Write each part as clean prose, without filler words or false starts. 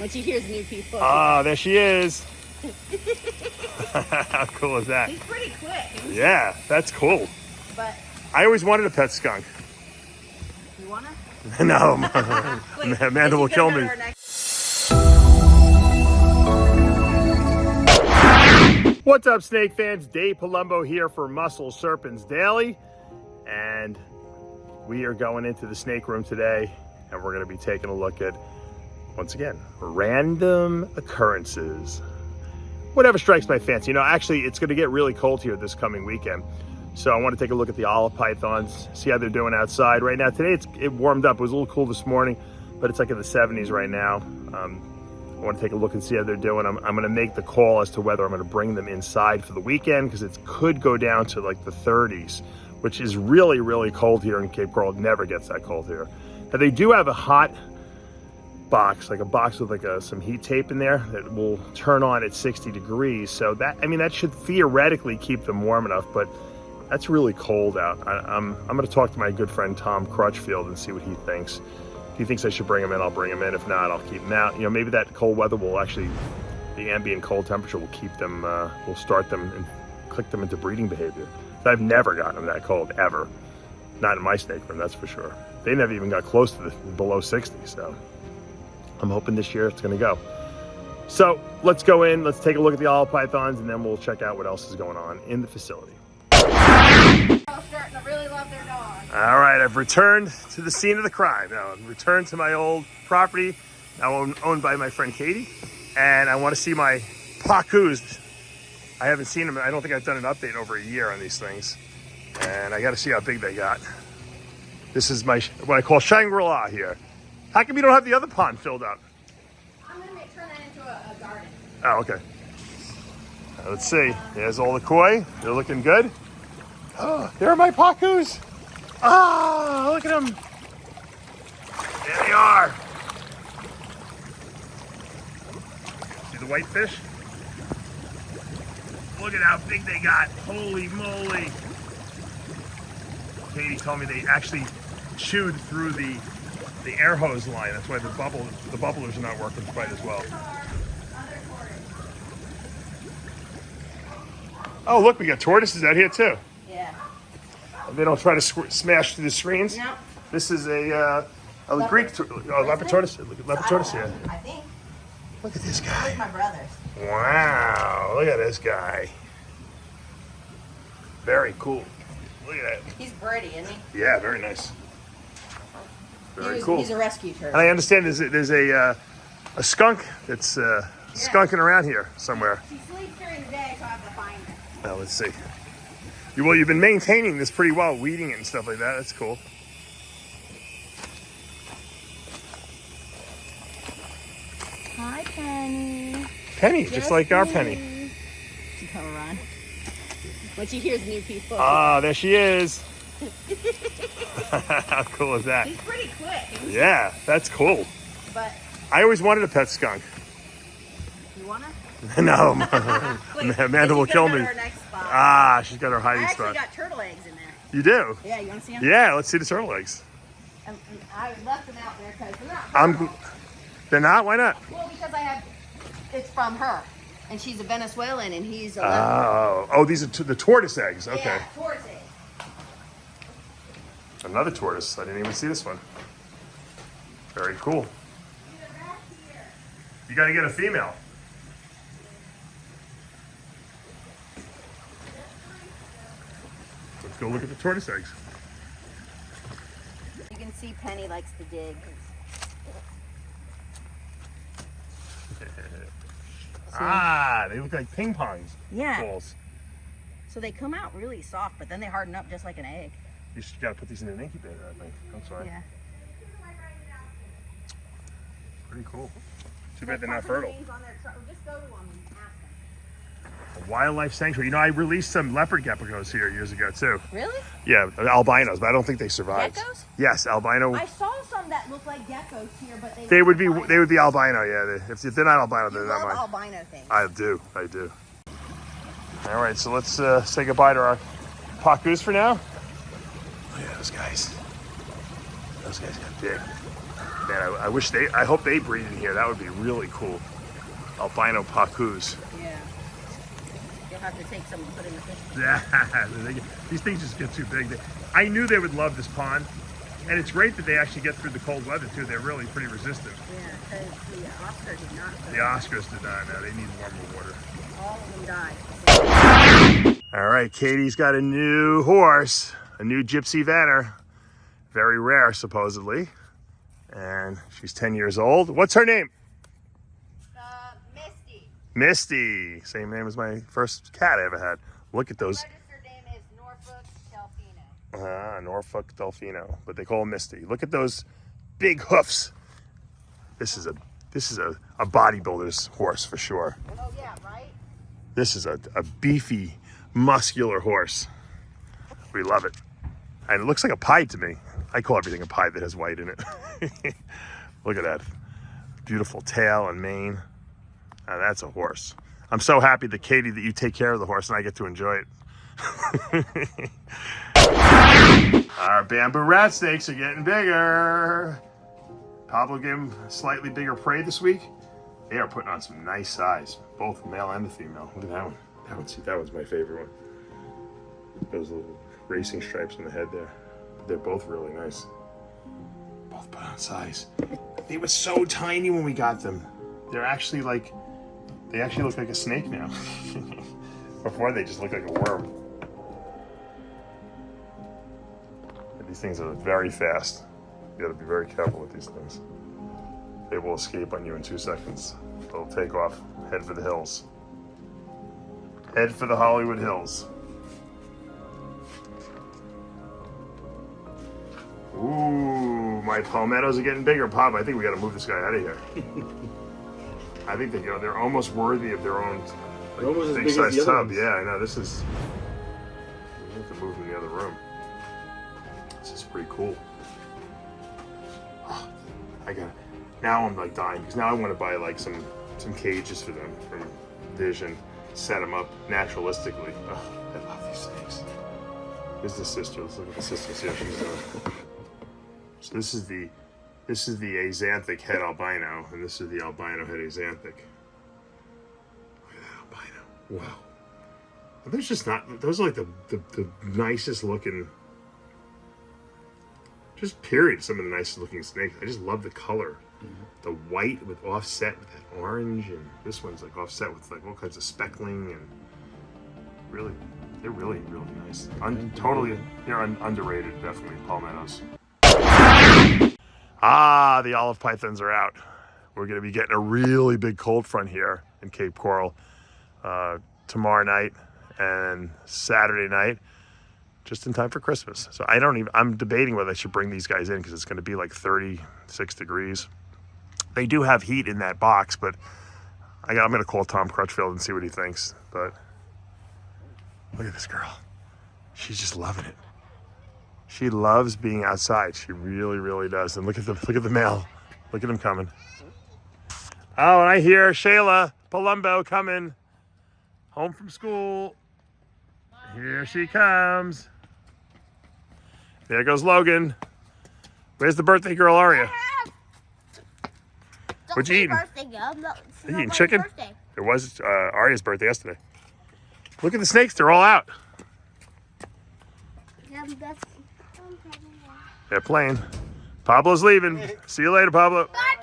when she hears new people. Ah, there she is. How cool is that? He's pretty quick. Yeah, that's cool. But I always wanted a pet skunk. you wanna? No, Wait, Amanda will kill me. What's up, snake fans? Dave Palumbo here for Muscle Serpents Daily. And we are going into the snake room today, and we're going to be taking a look at, once again, random occurrences. Whatever strikes my fancy. You know, actually, it's going to get really cold here this coming weekend. So I want to take a look at the olive pythons, see how they're doing outside. Right now, today it warmed up. It was a little cool this morning, but it's like in the 70s right now. I want to take a look and see how they're doing. I'm going to make the call as to whether I'm going to bring them inside for the weekend, because it could go down to like the 30s, which is really, really cold here in Cape Coral. It never gets that cold here. Now, they do have a hot box, like a box with like some heat tape in there that will turn on at 60 degrees. So that, I mean, that should theoretically keep them warm enough, but that's really cold out. I'm going to talk to my good friend Tom Crutchfield and see what he thinks. If he thinks I should bring him in, I'll bring him in. If not, I'll keep him out. You know, maybe that cold weather will actually, the ambient cold temperature will keep them, will start them and click them into breeding behavior. So I've never gotten them that cold, ever. Not in my snake room, that's for sure. They never even got close to below 60, so I'm hoping this year it's going to go. So let's go in, let's take a look at the olive pythons, and then we'll check out what else is going on in the facility. I'm starting to really love their dog. All right, I've returned to the scene of the crime. Now, I've returned to my old property, now owned by my friend Katie, and I want to see my PACUs. I haven't seen them. I don't think I've done an update in over a year on these things, and I got to see how big they got. This is my what I call Shangri-La here. How come you don't have the other pond filled up? I'm going to turn that into a garden. Oh, okay. Let's see. There's all the koi. They're looking good. Oh, there are my PACUs. Ah, look at them. There they are. See the whitefish? Look at how big they got. Holy moly. Katie told me they actually chewed through the air hose line. That's why the bubblers are not working quite as well. Oh, look, we got tortoises out here too. Yeah. They don't try to smash through the screens. No. This is a Greek leopard tortoise. Leopard tortoise, yeah. I think. Look at this With guy. my brothers. Wow, look at this guy. Very cool. Look at that. He's pretty, isn't he? Yeah, very nice. Very cool. He's a rescue turtle. And I understand there's a skunk that's skunking around here somewhere. She sleeps during the day, so I have to find her. Now let's see. Well, you've been maintaining this pretty well, weeding it and stuff like that. That's cool. Hi, Penny. Penny, just like our Penny. She come run. When she hears new people. Ah, there she is. How cool is that? He's pretty quick. Yeah, that's cool. But I always wanted a pet skunk. you wanna? No, Wait, Amanda will kill she's me. gonna go to her next spot. Ah, she's got her I hiding actually spot. got turtle eggs in there. You do? Yeah, you wanna see them? Yeah, let's see the turtle eggs. I left them out there because they're not. They're not? Why not? Well, because it's from her, and she's a Venezuelan, and he's a leopard. Oh, these are the tortoise eggs. Okay. Yeah, tortoise eggs. Another tortoise. I didn't even see this one. Very cool. You got to get a female. Let's go look at the tortoise eggs. You can see Penny likes to dig. Ah, they look like ping pongs. Yeah. Balls. So they come out really soft, but then they harden up just like an egg. You got to put these in an incubator, I think. I'm sorry. Yeah. Pretty cool. Too bad they're not fertile. Just go to them and ask them. A wildlife sanctuary. You know, I released some leopard geckos here years ago too. Really? Yeah, albinos, but I don't think they survived. Geckos? Yes, albino. I saw some that look like geckos here, but They would be albino. Yeah, if they're not albino, they're not mine. albino things. I do. All right, so let's say goodbye to our PACUs for now. Look at those guys. Those guys got big. Man, I hope they breed in here. That would be really cool. Albino PACUs. Yeah. You'll have to take some and put in the fish. Yeah, these things just get too big. I knew they would love this pond, and it's great that they actually get through the cold weather too. They're really pretty resistant. Yeah, because the Oscar did not. The Oscars did not. No, they need warmer water. All of them died. All right, Katie's got a new horse, a new gypsy vanner. Very rare, supposedly. And she's 10 years old. What's her name? Misty. Misty. Same name as my first cat I ever had. Look at those. Registered name is Norfolk Delfino. Norfolk Delfino, but they call her Misty. Look at those big hoofs. This is a bodybuilder's horse for sure. Oh yeah, right? This is a beefy, muscular horse. We love it. And it looks like a pie to me. I call everything a pie that has white in it. Look at that. Beautiful tail and mane. Now that's a horse. I'm so happy that Katie, that you take care of the horse and I get to enjoy it. Our bamboo rat snakes are getting bigger. Pablo gave them slightly bigger prey this week. They are putting on some nice size, both the male and the female. Look at that one. That one's my favorite one. Those little racing stripes on the head there. They're both really nice. Both put on size. They were so tiny when we got them. They're actually like, they actually look like a snake now. Before they just looked like a worm. And these things are very fast. You gotta be very careful with these things. They will escape on you in 2 seconds. They'll take off, head for the hills. Head for the Hollywood Hills. Ooh, my palmettos are getting bigger. Pop, I think we got to move this guy out of here. I think they're almost worthy of their own big size tub. Yeah, I know. This is. We have to move in the other room. This is pretty cool. Oh, now I'm like dying because now I want to buy like some cages for them from Vision, set them up naturalistically. Oh, I love these snakes. Here's the sister. Let's look at the sister. See how she's doing. So this is the axanthic head albino, and this is the albino head axanthic. Look at that albino! Wow. There's just not. Those are like the nicest looking. Just period. Some of the nicest looking snakes. I just love the color. Mm-hmm. The white with offset with that orange, and this one's like offset with like all kinds of speckling, and really, they're really nice. They're underrated, definitely palmettos. The olive pythons are out. We're going to be getting a really big cold front here in Cape Coral tomorrow night and Saturday night, just in time for Christmas. So I'm debating whether I should bring these guys in because it's going to be like 36 degrees. They do have heat in that box, but I'm going to call Tom Crutchfield and see what he thinks. But look at this girl. She's just loving it. She loves being outside. She really does. And look at the male. Look at him coming. Oh, and I hear Shayla Palumbo coming home from school. Here she comes. There goes Logan. Where's the birthday girl, Aria? What you eating? You eating chicken? Birthday. It was Aria's birthday yesterday. Look at the snakes. They're all out. They're playing. Pablo's leaving. See you later, Pablo. Bye,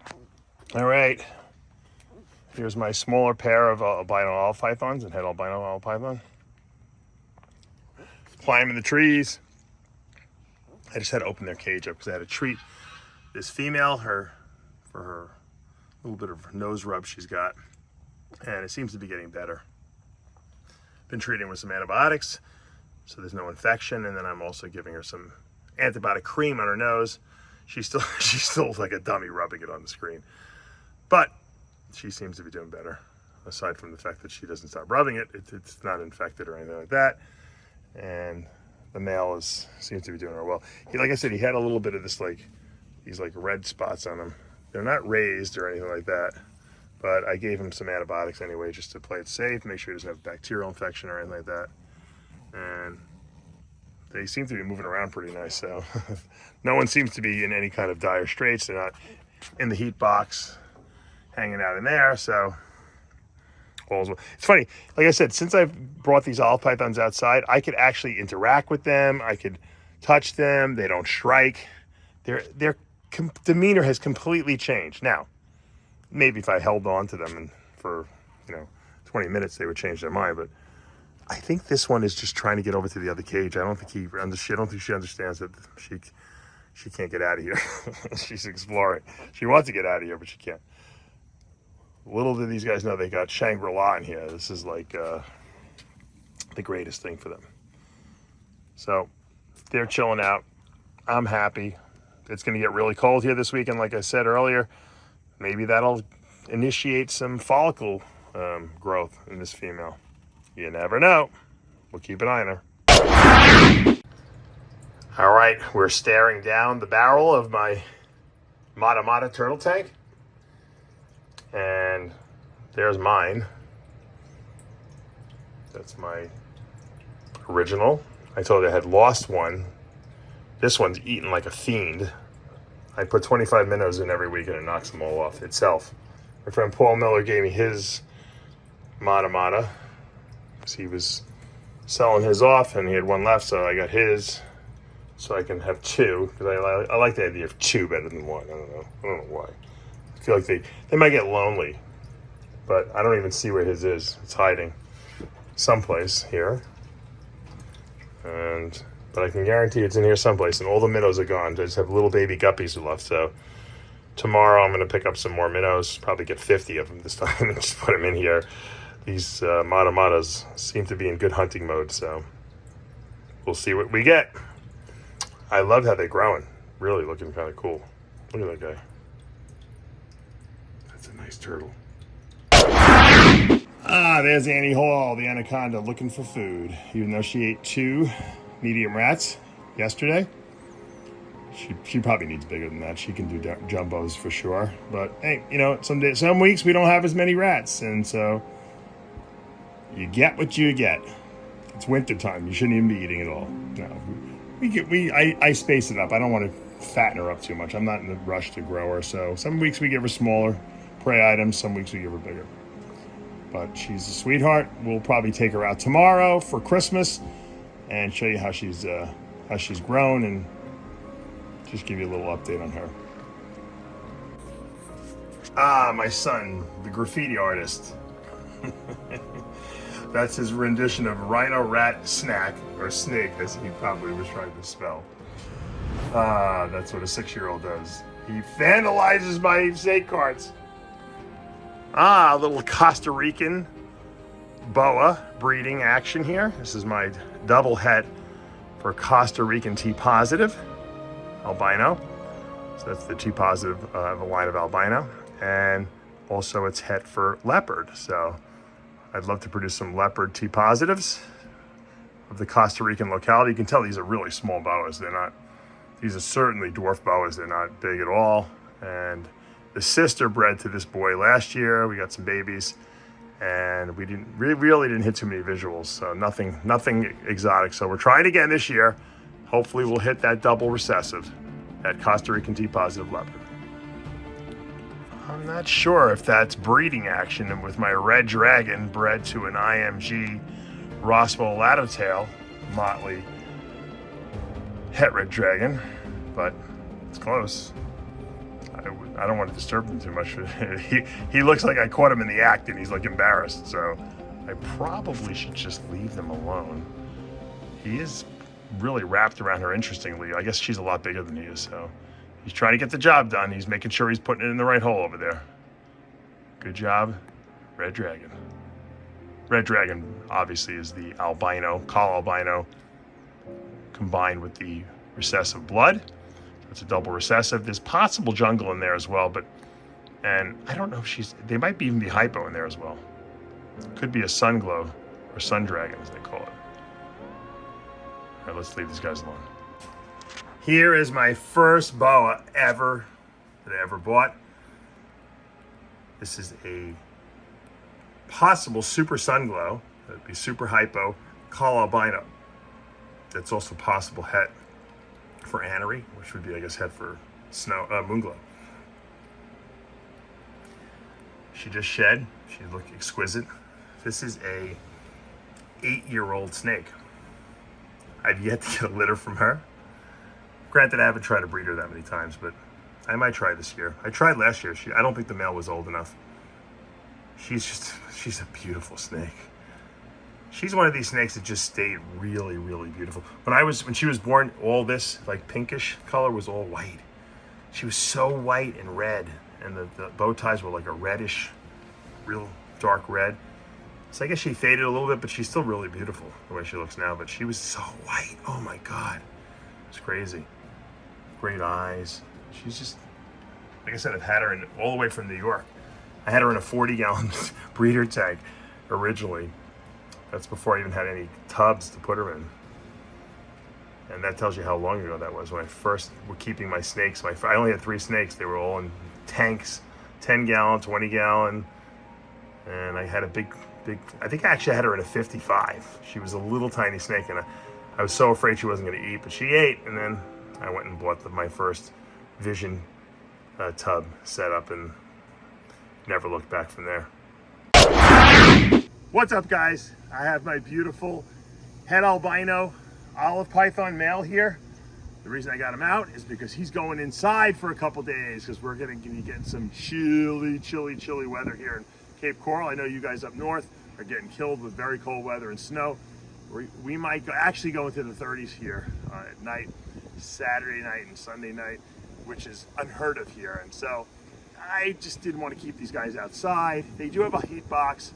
Pablo. All right. Here's my smaller pair of albino olive pythons and head albino olive python. Climbing the trees. I just had to open their cage up because I had to treat this female for her little bit of nose rub she's got. And it seems to be getting better. Been treating with some antibiotics so there's no infection, and then I'm also giving her some antibiotic cream on her nose. She's still like a dummy rubbing it on the screen, but she seems to be doing better. Aside from the fact that she doesn't stop rubbing it, it's not infected or anything like that. And the male seems to be doing her well. Like I said, he had a little bit of these red spots on him. They're not raised or anything like that, but I gave him some antibiotics anyway just to play it safe, make sure he doesn't have bacterial infection or anything like that. And they seem to be moving around pretty nice. So no one seems to be in any kind of dire straits. They're not in the heat box, hanging out in there. So all's well. It's funny, like I said, since I've brought these olive pythons outside, I could actually interact with them. I could touch them. They don't shrike. Their demeanor has completely changed. Now, maybe if I held on to them and for 20 minutes, they would change their mind. But I think this one is just trying to get over to the other cage. I don't think she understands that she can't get out of here. She's exploring. She wants to get out of here, but she can't. Little do these guys know they got Shangri-La in here. This is like the greatest thing for them. So they're chilling out. I'm happy. It's going to get really cold here this weekend, like I said earlier. Maybe that'll initiate some follicle growth in this female. You never know. We'll keep an eye on her. All right, we're staring down the barrel of my Mata Mata turtle tank. And there's mine. That's my original. I told you I had lost one. This one's eating like a fiend. I put 25 minnows in every week and it knocks them all off itself. My friend Paul Miller gave me his Mata Mata. So he was selling his off and he had one left, so I got his so I can have two, because I like the idea of two better than one. I don't know why. I feel like they might get lonely, but I don't even see where his is. It's hiding someplace here. But I can guarantee it's in here someplace, and all the minnows are gone. I just have little baby guppies left, so tomorrow I'm going to pick up some more minnows, probably get 50 of them this time, and just put them in here. These Mata Matas seem to be in good hunting mode, so we'll see what we get. I love how they're growing. Really looking kind of cool. Look at that guy. That's a nice turtle. There's Annie Hall, the Anaconda, looking for food. Even though she ate 2 medium rats yesterday, she probably needs bigger than that. She can do jumbos for sure. But hey, some weeks we don't have as many rats, and so you get what you get. It's winter time. You shouldn't even be eating it all. No, I space it up. I don't want to fatten her up too much. I'm not in a rush to grow her. So some weeks we give her smaller prey items. Some weeks we give her bigger. But she's a sweetheart. We'll probably take her out tomorrow for Christmas and show you how she's grown and just give you a little update on her. My son, the graffiti artist. That's his rendition of Rhino Rat Snack, or Snake, as he probably was trying to spell. That's what a 6-year-old does. He vandalizes my snake cards. A little Costa Rican boa breeding action here. This is my double het for Costa Rican T positive albino. So that's the T positive of a line of albino. And also it's het for leopard. So I'd love to produce some leopard T positives of the Costa Rican locality. You can tell these are really small boas. These are certainly dwarf boas. They're not big at all. And the sister bred to this boy last year. We got some babies, and we really didn't hit too many visuals. So nothing exotic. So we're trying again this year. Hopefully we'll hit that double recessive, that Costa Rican T positive leopard. I'm not sure if that's breeding action with my red dragon bred to an IMG Roswell Lattowtail motley het red dragon, but it's close. I don't want to disturb him too much. He looks like I caught him in the act and he's like embarrassed, so I probably should just leave them alone. He is really wrapped around her interestingly. I guess she's a lot bigger than he is, so he's trying to get the job done. He's making sure he's putting it in the right hole over there. Good job, Red Dragon. Red Dragon obviously is the albino, call albino, combined with the recessive blood. It's a double recessive. There's possible jungle in there as well, and I don't know if they might even be hypo in there as well. Could be a sun glow or sun dragon as they call it. All right, let's leave these guys alone. Here is my first boa that I ever bought. This is a possible super sun glow. That'd be super hypo, call albino. That's also possible het for anery, which would be, I guess, het for moonglow. She just shed. She looked exquisite. This is a 8-year-old snake. I've yet to get a litter from her. Granted, I haven't tried to breed her that many times, but I might try this year. I tried last year. I don't think the male was old enough. She's a beautiful snake. She's one of these snakes that just stayed really, really beautiful. When she was born, all this like pinkish color was all white. She was so white and red, and the bow ties were like a reddish, real dark red. So I guess she faded a little bit, but she's still really beautiful the way she looks now. But she was so white. Oh my God. It's crazy. Great eyes. She's just, like I said, I've had her all the way from New York. I had her in a 40-gallon breeder tank originally. That's before I even had any tubs to put her in. And that tells you how long ago that was. When I first was keeping my snakes, I only had 3 snakes. They were all in tanks, 10-gallon, 20-gallon. And I had a big, I think I actually had her in a 55. She was a little tiny snake, and I was so afraid she wasn't going to eat, but she ate. And then I went and bought my first Vision tub set up and never looked back from there. What's up, guys? I have my beautiful het albino olive python male here. The reason I got him out is because he's going inside for a couple days, because we're going to be getting some chilly weather here in Cape Coral. I know you guys up north are getting killed with very cold weather and snow. We might actually go into the 30s here at night, Saturday night and Sunday night, which is unheard of here. And so I just didn't want to keep these guys outside. They do have a heat box.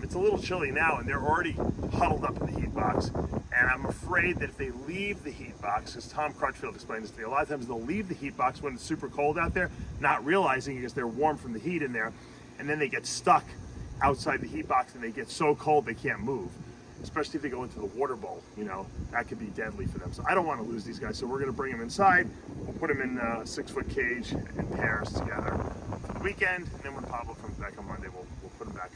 It's a little chilly now, and they're already huddled up in the heat box. And I'm afraid that if they leave the heat box, as Tom Crutchfield explained this to me, a lot of times they'll leave the heat box when it's super cold out there, not realizing because they're warm from the heat in there, and then they get stuck outside the heat box and they get so cold they can't move. Especially if they go into the water bowl, that could be deadly for them. So I don't want to lose these guys. So we're going to bring them inside. We'll put them in a 6-foot cage in pairs together for the weekend. And then when Pablo comes back on Monday, we'll put them back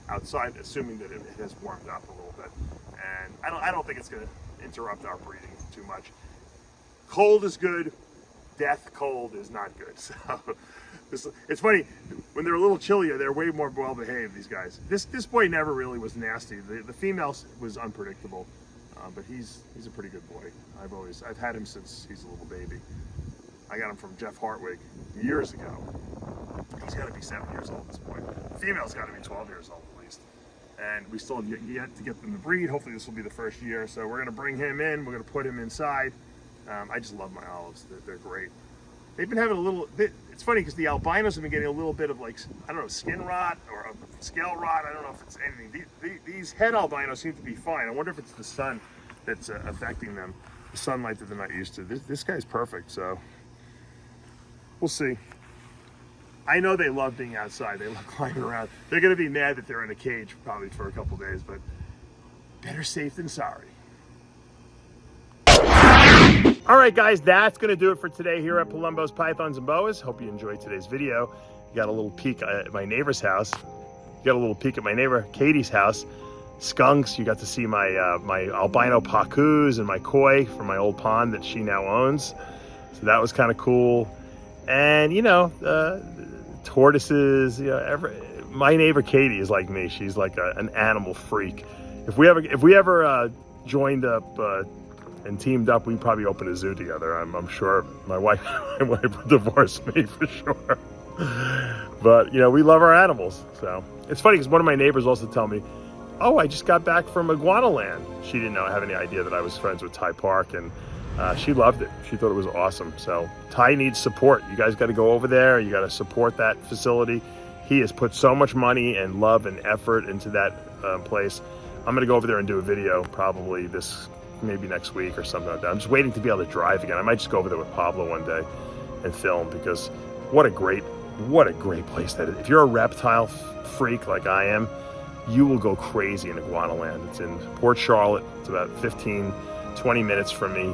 outside, assuming that it has warmed up a little bit. And I don't think it's going to interrupt our breeding too much. Cold is good. Death cold is not good. So it's funny, when they're a little chillier, they're way more well-behaved, these guys. This boy never really was nasty. The female was unpredictable, but he's a pretty good boy. I've had him since he's a little baby. I got him from Jeff Hartwig years ago. He's got to be 7 years old at this point. The female's got to be 12 years old at least. And we still have yet to get them to breed. Hopefully this will be the first year. So we're going to bring him in. We're going to put him inside. I just love my olives. They're great. They've been having a little bit, it's funny because the albinos have been getting a little bit of skin rot or scale rot. I don't know if it's anything. These het albinos seem to be fine. I wonder if it's the sun that's affecting them. The sunlight that they're not used to. This guy's perfect, so we'll see. I know they love being outside. They love climbing around. They're going to be mad that they're in a cage probably for a couple days, but better safe than sorry. All right, guys, that's going to do it for today here at Palumbo's Pythons and Boas. Hope you enjoyed today's video. You got a little peek at my neighbor's house. You got a little peek at my neighbor Katie's house. Skunks, you got to see my albino PACUs and my koi from my old pond that she now owns. So that was kind of cool. And, tortoises, my neighbor Katie is like me. She's like an animal freak. If we ever joined up and teamed up, we'd probably open a zoo together. I'm sure my wife would divorce me for sure. But we love our animals. So it's funny because one of my neighbors also tell me, "Oh, I just got back from Iguana Land." She didn't have any idea that I was friends with Ty Park, and she loved it. She thought it was awesome. So Ty needs support. You guys got to go over there. You got to support that facility. He has put so much money and love and effort into that place. I'm going to go over there and do a video probably maybe next week or something like that. I'm just waiting to be able to drive again. I might just go over there with Pablo one day and film, because what a great place that is. If you're a reptile freak like I am, you will go crazy in Iguana Land. It's in Port Charlotte. It's about 15-20 minutes from me.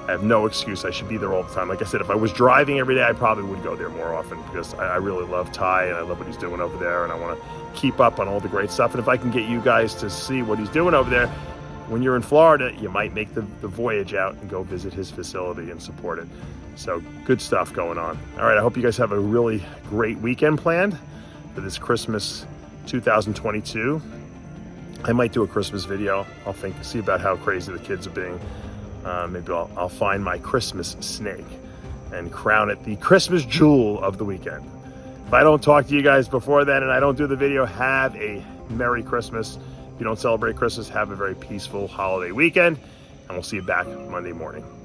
I have no excuse. I should be there all the time. Like I said, if I was driving every day, I probably would go there more often, because I really love Ty and I love what he's doing over there, and I want to keep up on all the great stuff. And if I can get you guys to see what he's doing over there, when you're in Florida, you might make the voyage out and go visit his facility and support it. So good stuff going on. All right, I hope you guys have a really great weekend planned for this Christmas 2022. I might do a Christmas video. I'll see about how crazy the kids are being. Maybe I'll find my Christmas snake and crown it the Christmas jewel of the weekend. If I don't talk to you guys before then and I don't do the video, have a Merry Christmas. If you don't celebrate Christmas, have a very peaceful holiday weekend, and we'll see you back Monday morning.